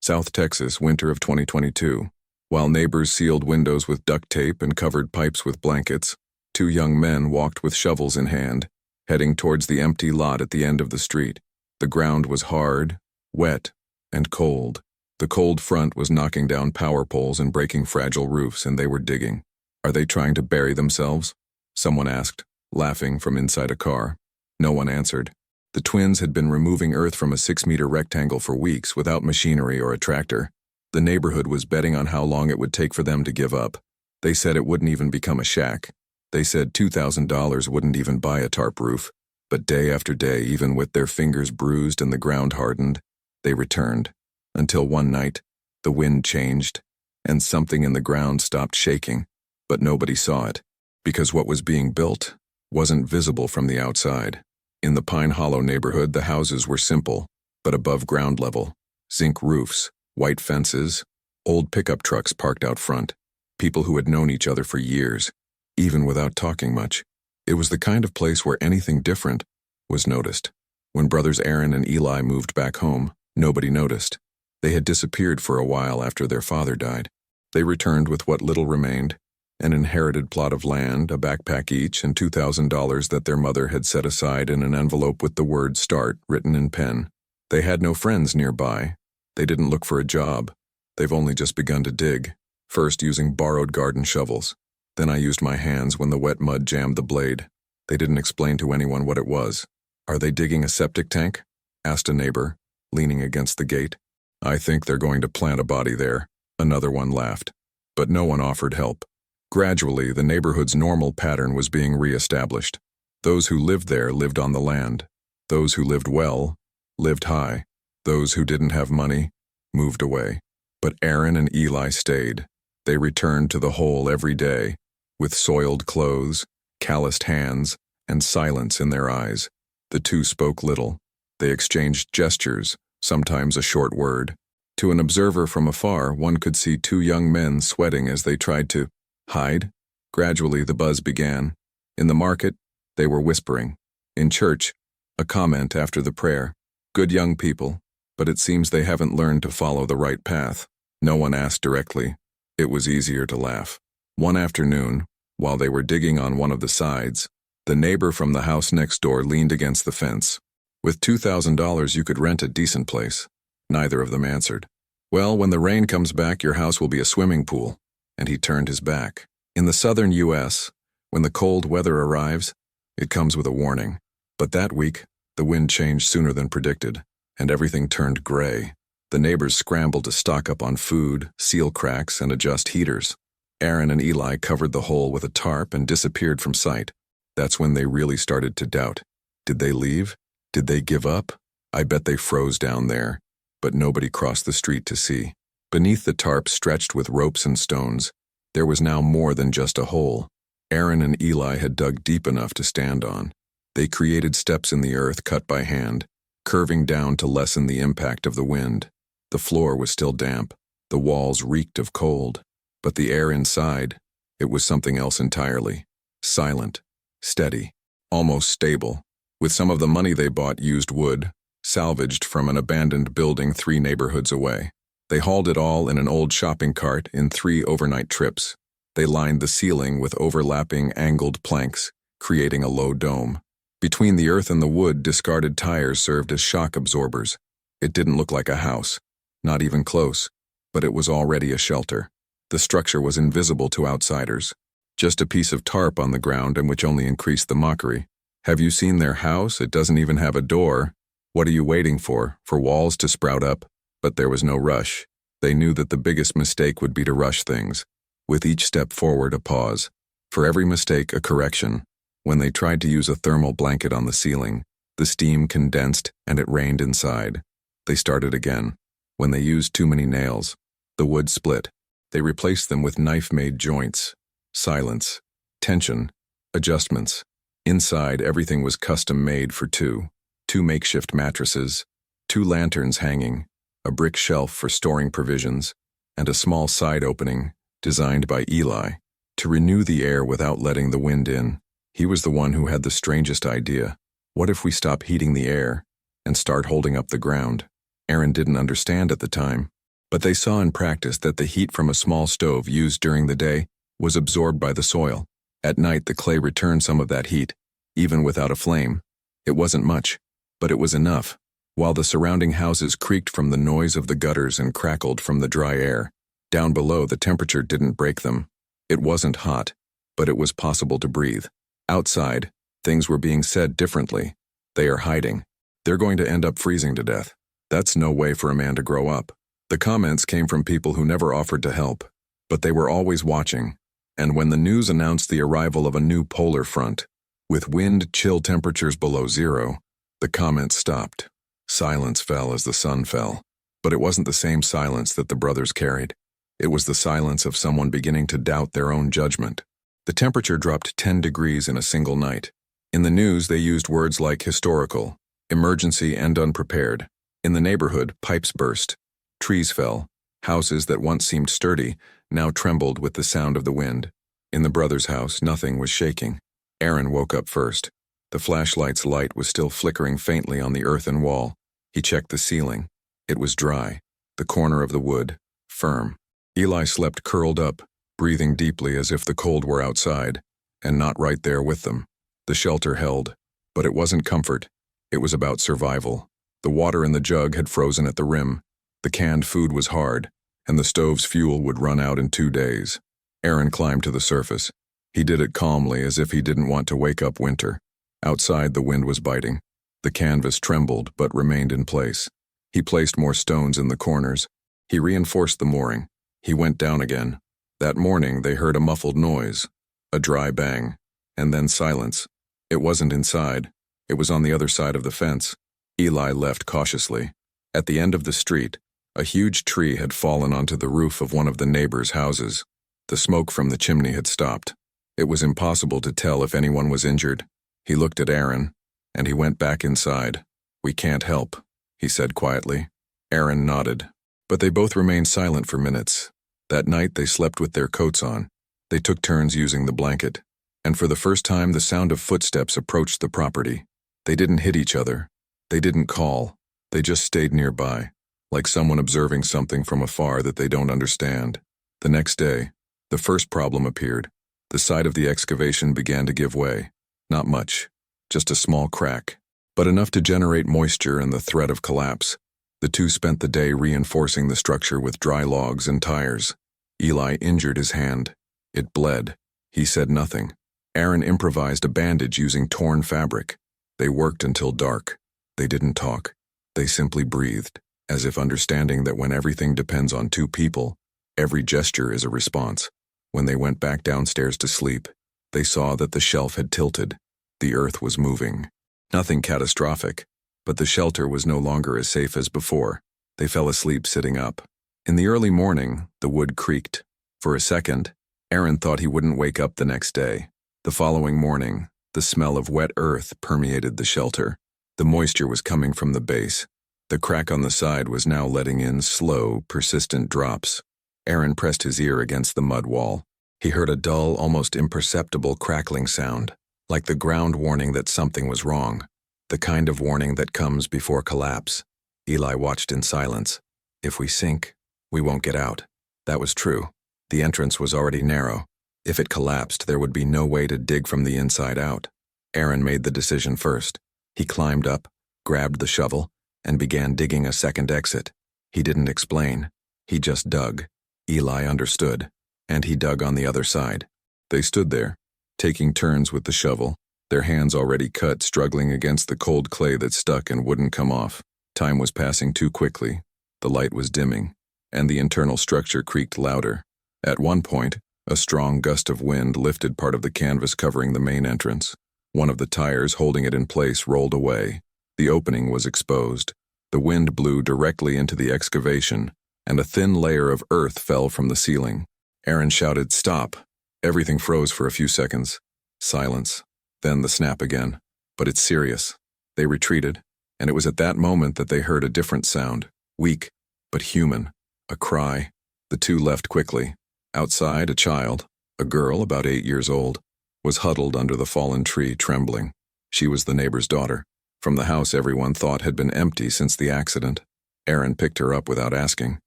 South Texas, winter of 2022. While neighbors sealed windows with duct tape and covered pipes with blankets, two young men walked with shovels in hand, heading towards the empty lot at the end of the street. The ground was hard, wet, and cold. The cold front was knocking down power poles and breaking fragile roofs, and they were digging. "Are they trying to bury themselves?" someone asked, laughing from inside a car. No one answered. The twins had been removing earth from a 6-meter rectangle for weeks without machinery or a tractor. The neighborhood was betting on how long it would take for them to give up. They said it wouldn't even become a shack. They said $2,000 wouldn't even buy a tarp roof. But day after day, even with their fingers bruised and the ground hardened, they returned. Until one night, the wind changed, and something in the ground stopped shaking. But nobody saw it, because what was being built wasn't visible from the outside. In the Pine Hollow neighborhood, the houses were simple, but above ground level. Zinc roofs, white fences, old pickup trucks parked out front. People who had known each other for years, even without talking much. It was the kind of place where anything different was noticed. When brothers Aaron and Eli moved back home, nobody noticed. They had disappeared for a while after their father died. They returned with what little remained, an inherited plot of land, a backpack each, and $2,000 that their mother had set aside in an envelope with the word "start" written in pen. They had no friends nearby. They didn't look for a job. They've only just begun to dig, first using borrowed garden shovels. Then I used my hands when the wet mud jammed the blade. They didn't explain to anyone what it was. "Are they digging a septic tank?" asked a neighbor, leaning against the gate. "I think they're going to plant a body there," another one laughed. But no one offered help. Gradually, the neighborhood's normal pattern was being re-established. Those who lived there lived on the land. Those who lived well lived high. Those who didn't have money moved away. But Aaron and Eli stayed. They returned to the hole every day, with soiled clothes, calloused hands, and silence in their eyes. The two spoke little. They exchanged gestures, sometimes a short word. To an observer from afar, one could see two young men sweating as they tried to hide. Gradually, the buzz began. In the market, they were whispering. In church, a comment after the prayer. Good young people, but it seems they haven't learned to follow the right path. No one asked directly. It was easier to laugh. One afternoon, while they were digging on one of the sides, the neighbor from the house next door leaned against the fence. "With $2,000 you could rent a decent place." Neither of them answered. "Well, when the rain comes back, your house will be a swimming pool." And he turned his back. In the southern U.S., when the cold weather arrives, it comes with a warning. But that week, the wind changed sooner than predicted, and everything turned gray. The neighbors scrambled to stock up on food, seal cracks, and adjust heaters. Aaron and Eli covered the hole with a tarp and disappeared from sight. That's when they really started to doubt. Did they leave? Did they give up? I bet they froze down there. But nobody crossed the street to see. Beneath the tarp, stretched with ropes and stones, there was now more than just a hole. Aaron and Eli had dug deep enough to stand on. They created steps in the earth cut by hand, curving down to lessen the impact of the wind. The floor was still damp. The walls reeked of cold. But the air inside, it was something else entirely. Silent, steady, almost stable. With some of the money they bought used wood, salvaged from an abandoned building 3 neighborhoods away. They hauled it all in an old shopping cart in 3 overnight trips. They lined the ceiling with overlapping angled planks, creating a low dome. Between the earth and the wood, discarded tires served as shock absorbers. It didn't look like a house, not even close, but it was already a shelter. The structure was invisible to outsiders. Just a piece of tarp on the ground, and which only increased the mockery. "Have you seen their house? It doesn't even have a door. What are you waiting for walls to sprout up?" But there was no rush. They knew that the biggest mistake would be to rush things. With each step forward, a pause. For every mistake, a correction. When they tried to use a thermal blanket on the ceiling, the steam condensed and it rained inside. They started again. When they used too many nails, the wood split. They replaced them with knife-made joints. Silence, tension, adjustments. Inside, everything was custom-made for two. 2 makeshift mattresses, 2 lanterns hanging, a brick shelf for storing provisions, and a small side opening, designed by Eli, to renew the air without letting the wind in. He was the one who had the strangest idea. What if we stop heating the air and start holding up the ground? Aaron didn't understand at the time. But they saw in practice that the heat from a small stove used during the day was absorbed by the soil. At night, the clay returned some of that heat, even without a flame. It wasn't much, but it was enough. While the surrounding houses creaked from the noise of the gutters and crackled from the dry air, down below the temperature didn't break them. It wasn't hot, but it was possible to breathe. Outside, things were being said differently. They are hiding. They're going to end up freezing to death. That's no way for a man to grow up. The comments came from people who never offered to help, but they were always watching. And when the news announced the arrival of a new polar front, with wind chill temperatures below zero, the comments stopped. Silence fell as the sun fell. But it wasn't the same silence that the brothers carried. It was the silence of someone beginning to doubt their own judgment. The temperature dropped 10 degrees in a single night. In the news, they used words like historical, emergency, and unprepared. In the neighborhood, pipes burst. Trees fell. Houses that once seemed sturdy now trembled with the sound of the wind. In the brothers' house, nothing was shaking. Aaron woke up first. The flashlight's light was still flickering faintly on the earthen wall. He checked the ceiling. It was dry. The corner of the wood, firm. Eli slept curled up, breathing deeply as if the cold were outside, and not right there with them. The shelter held, but it wasn't comfort. It was about survival. The water in the jug had frozen at the rim. The canned food was hard, and the stove's fuel would run out in 2 days. Aaron climbed to the surface. He did it calmly, as if he didn't want to wake up winter. Outside, the wind was biting. The canvas trembled but remained in place. He placed more stones in the corners. He reinforced the mooring. He went down again. That morning, they heard a muffled noise, a dry bang, and then silence. It wasn't inside. It was on the other side of the fence. Eli left cautiously. At the end of the street, a huge tree had fallen onto the roof of one of the neighbors' houses. The smoke from the chimney had stopped. It was impossible to tell if anyone was injured. He looked at Aaron, and he went back inside. "We can't help," he said quietly. Aaron nodded. But they both remained silent for minutes. That night they slept with their coats on. They took turns using the blanket. And for the first time the sound of footsteps approached the property. They didn't hit each other. They didn't call. They just stayed nearby, like someone observing something from afar that they don't understand. The next day, the first problem appeared. The side of the excavation began to give way. Not much, just a small crack, but enough to generate moisture and the threat of collapse. The two spent the day reinforcing the structure with dry logs and tires. Eli injured his hand. It bled. He said nothing. Aaron improvised a bandage using torn fabric. They worked until dark. They didn't talk. They simply breathed, as if understanding that when everything depends on two people, every gesture is a response. When they went back downstairs to sleep, they saw that the shelf had tilted. The earth was moving. Nothing catastrophic, but the shelter was no longer as safe as before. They fell asleep sitting up. In the early morning, the wood creaked. For a second, Aaron thought he wouldn't wake up the next day. The following morning, the smell of wet earth permeated the shelter. The moisture was coming from the base. The crack on the side was now letting in slow, persistent drops. Aaron pressed his ear against the mud wall. He heard a dull, almost imperceptible crackling sound, like the ground warning that something was wrong, the kind of warning that comes before collapse. Eli watched in silence. If we sink, we won't get out. That was true. The entrance was already narrow. If it collapsed, there would be no way to dig from the inside out. Aaron made the decision first. He climbed up, grabbed the shovel, and began digging a second exit. He didn't explain. He just dug. Eli understood, and he dug on the other side. They stood there, taking turns with the shovel, their hands already cut, struggling against the cold clay that stuck and wouldn't come off. Time was passing too quickly. The light was dimming, and the internal structure creaked louder. At one point, a strong gust of wind lifted part of the canvas covering the main entrance. One of the tires holding it in place rolled away. The opening was exposed. The wind blew directly into the excavation, and a thin layer of earth fell from the ceiling. Aaron shouted, "Stop!" Everything froze for a few seconds. Silence. Then the snap again. But it's serious. They retreated, and it was at that moment that they heard a different sound, weak, but human. A cry. The two left quickly. Outside, a child, a girl about 8 years old, was huddled under the fallen tree, trembling. She was the neighbor's daughter, from the house everyone thought had been empty since the accident. Aaron picked her up without asking.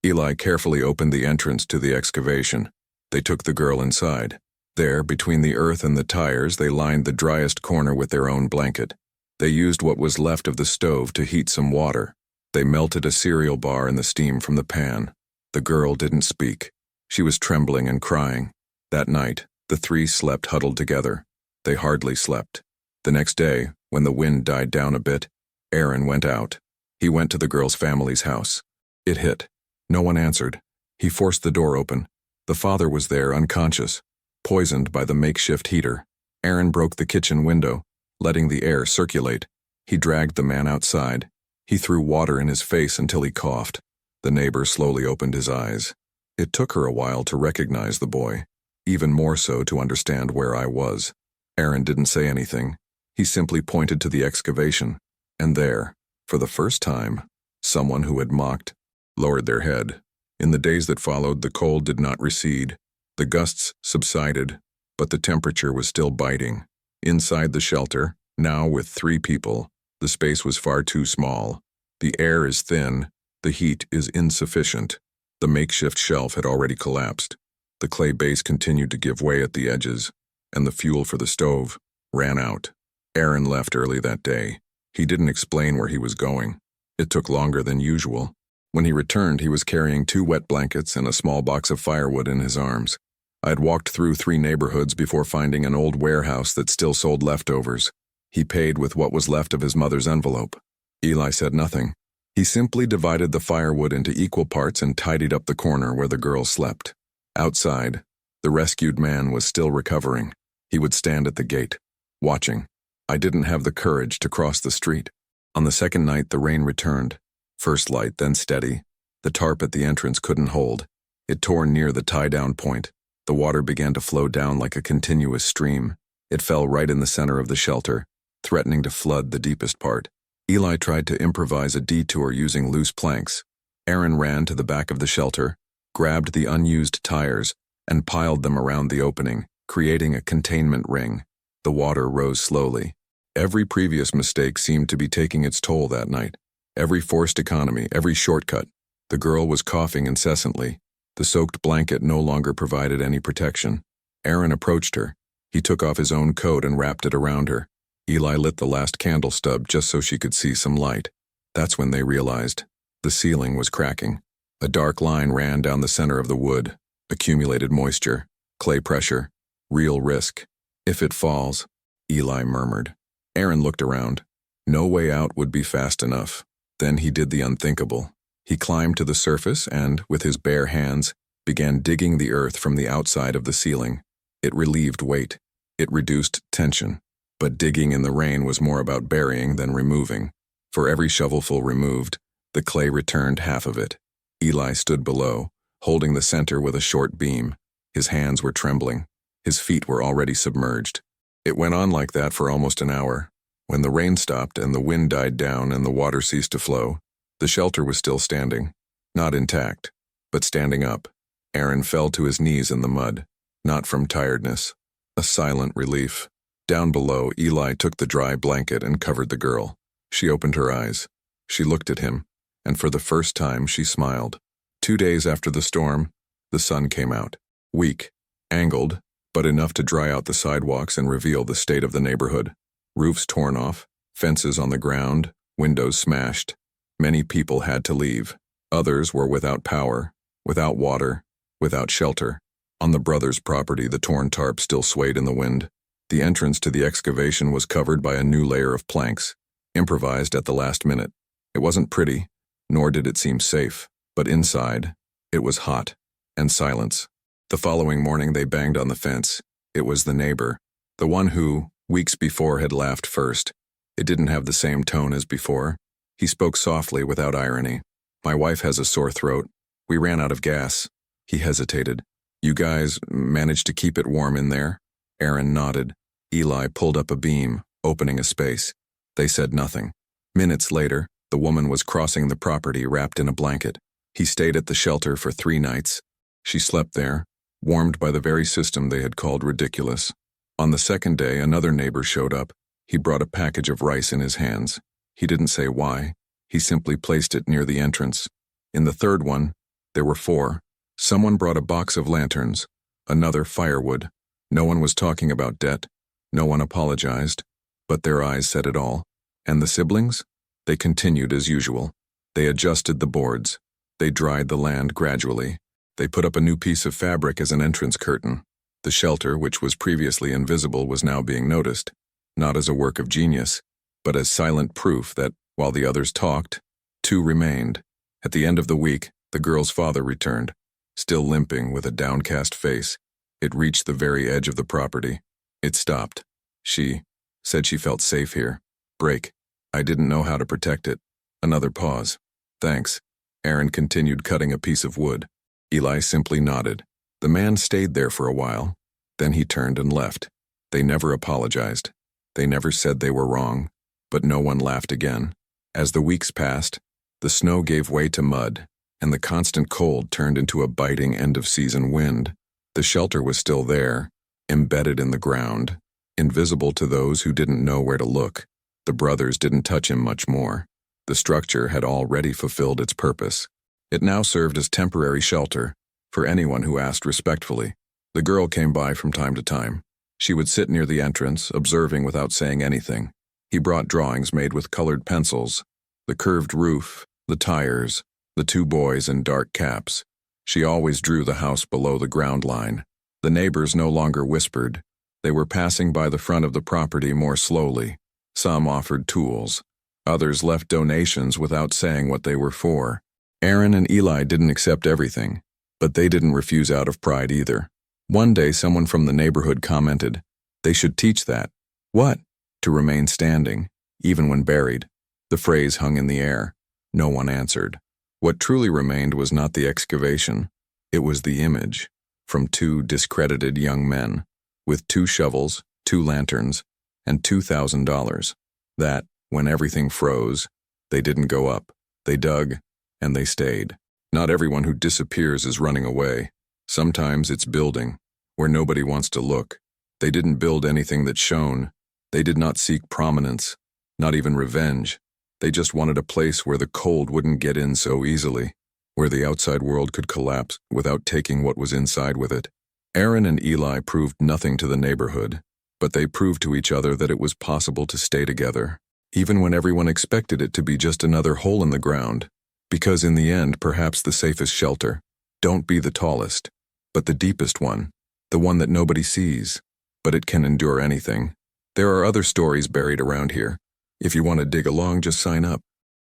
Eli carefully opened the entrance to the excavation. They took the girl inside. There, between the earth and the tires, they lined the driest corner with their own blanket. They used what was left of the stove to heat some water. They melted a cereal bar in the steam from the pan. The girl didn't speak. She was trembling and crying. That night, the three slept huddled together. They hardly slept. The next day, when the wind died down a bit, Aaron went out. He went to the girl's family's house. It hit. No one answered. He forced the door open. The father was there, unconscious, poisoned by the makeshift heater. Aaron broke the kitchen window, letting the air circulate. He dragged the man outside. He threw water in his face until he coughed. The neighbor slowly opened his eyes. It took her a while to recognize the boy, even more so to understand where I was. Aaron didn't say anything. He simply pointed to the excavation, and there, for the first time, someone who had mocked lowered their head. In the days that followed, the cold did not recede. The gusts subsided, but the temperature was still biting. Inside the shelter, now with 3 people, the space was far too small. The air is thin, the heat is insufficient. The makeshift shelf had already collapsed. The clay base continued to give way at the edges, and the fuel for the stove ran out. Aaron left early that day. He didn't explain where he was going. It took longer than usual. When he returned, he was carrying 2 wet blankets and a small box of firewood in his arms. I had walked through 3 neighborhoods before finding an old warehouse that still sold leftovers. He paid with what was left of his mother's envelope. Eli said nothing. He simply divided the firewood into equal parts and tidied up the corner where the girl slept. Outside, the rescued man was still recovering. He would stand at the gate, watching. I didn't have the courage to cross the street. On the second night, the rain returned. First light, then steady. The tarp at the entrance couldn't hold. It tore near the tie-down point. The water began to flow down like a continuous stream. It fell right in the center of the shelter, threatening to flood the deepest part. Eli tried to improvise a detour using loose planks. Aaron ran to the back of the shelter, grabbed the unused tires, and piled them around the opening, creating a containment ring. The water rose slowly. Every previous mistake seemed to be taking its toll that night. Every forced economy, every shortcut. The girl was coughing incessantly. The soaked blanket no longer provided any protection. Aaron approached her. He took off his own coat and wrapped it around her. Eli lit the last candle stub just so she could see some light. That's when they realized. The ceiling was cracking. A dark line ran down the center of the wood. Accumulated moisture, clay pressure, real risk. If it falls, Eli murmured. Aaron looked around. No way out would be fast enough. Then he did the unthinkable. He climbed to the surface and, with his bare hands, began digging the earth from the outside of the ceiling. It relieved weight. It reduced tension. But digging in the rain was more about burying than removing. For every shovelful removed, the clay returned half of it. Eli stood below, holding the center with a short beam. His hands were trembling. His feet were already submerged. It went on like that for almost an hour. When the rain stopped and the wind died down and the water ceased to flow, the shelter was still standing. Not intact, but standing up. Aaron fell to his knees in the mud, not from tiredness. A silent relief. Down below, Eli took the dry blanket and covered the girl. She opened her eyes. She looked at him, and for the first time she smiled. 2 days after the storm, the sun came out. Weak, angled, but enough to dry out the sidewalks and reveal the state of the neighborhood. Roofs torn off, fences on the ground, windows smashed. Many people had to leave. Others were without power, without water, without shelter. On the brothers' property, the torn tarp still swayed in the wind. The entrance to the excavation was covered by a new layer of planks, improvised at the last minute. It wasn't pretty, nor did it seem safe, but inside, it was hot, and silence. The following morning they banged on the fence. It was the neighbor, the one who, weeks before, had laughed first. It didn't have the same tone as before. He spoke softly without irony. "My wife has a sore throat. We ran out of gas." He hesitated. "You guys managed to keep it warm in there?" Aaron nodded. Eli pulled up a beam, opening a space. They said nothing. Minutes later, the woman was crossing the property wrapped in a blanket. He stayed at the shelter for 3 nights. She slept there, warmed by the very system they had called ridiculous. On the second day, another neighbor showed up. He brought a package of rice in his hands. He didn't say why. He simply placed it near the entrance. In the third one, There were 4. Someone brought a box of lanterns, another firewood. No one was talking about debt. No one apologized. But their eyes said it all. And the siblings? They continued as usual. They adjusted the boards. They dried the land gradually. They put up a new piece of fabric as an entrance curtain. The shelter, which was previously invisible, was now being noticed, not as a work of genius, but as silent proof that, while the others talked, 2 remained. At the end of the week, the girl's father returned, still limping with a downcast face. It reached the very edge of the property. It stopped. She said she felt safe here. Break. I didn't know how to protect it. Another pause. Thanks. Aaron continued cutting a piece of wood. Eli simply nodded. The man stayed there for a while. Then he turned and left. They never apologized. They never said they were wrong. But no one laughed again. As the weeks passed, the snow gave way to mud, and the constant cold turned into a biting end-of-season wind. The shelter was still there, embedded in the ground, invisible to those who didn't know where to look. The brothers didn't touch him much more. The structure had already fulfilled its purpose. It now served as temporary shelter for anyone who asked respectfully. The girl came by from time to time. She would sit near the entrance, observing without saying anything. He brought drawings made with colored pencils, the curved roof, the tires, the 2 boys in dark caps. She always drew the house below the ground line. The neighbors no longer whispered. They were passing by the front of the property more slowly. Some offered tools. Others left donations without saying what they were for. Aaron and Eli didn't accept everything, but they didn't refuse out of pride either. One day someone from the neighborhood commented, "They should teach that." What? To remain standing, even when buried. The phrase hung in the air. No one answered. What truly remained was not the excavation. It was the image, from 2 discredited young men, with 2 shovels, 2 lanterns, and $2,000. That, when everything froze, they didn't go up. They dug, and they stayed. Not everyone who disappears is running away. Sometimes it's building, where nobody wants to look. They didn't build anything that shone. They did not seek prominence, not even revenge. They just wanted a place where the cold wouldn't get in so easily, where the outside world could collapse without taking what was inside with it. Aaron and Eli proved nothing to the neighborhood, but they proved to each other that it was possible to stay together, even when everyone expected it to be just another hole in the ground. Because in the end, perhaps the safest shelter, don't be the tallest, but the deepest one, the one that nobody sees, but it can endure anything. There are other stories buried around here. If you want to dig along, just sign up.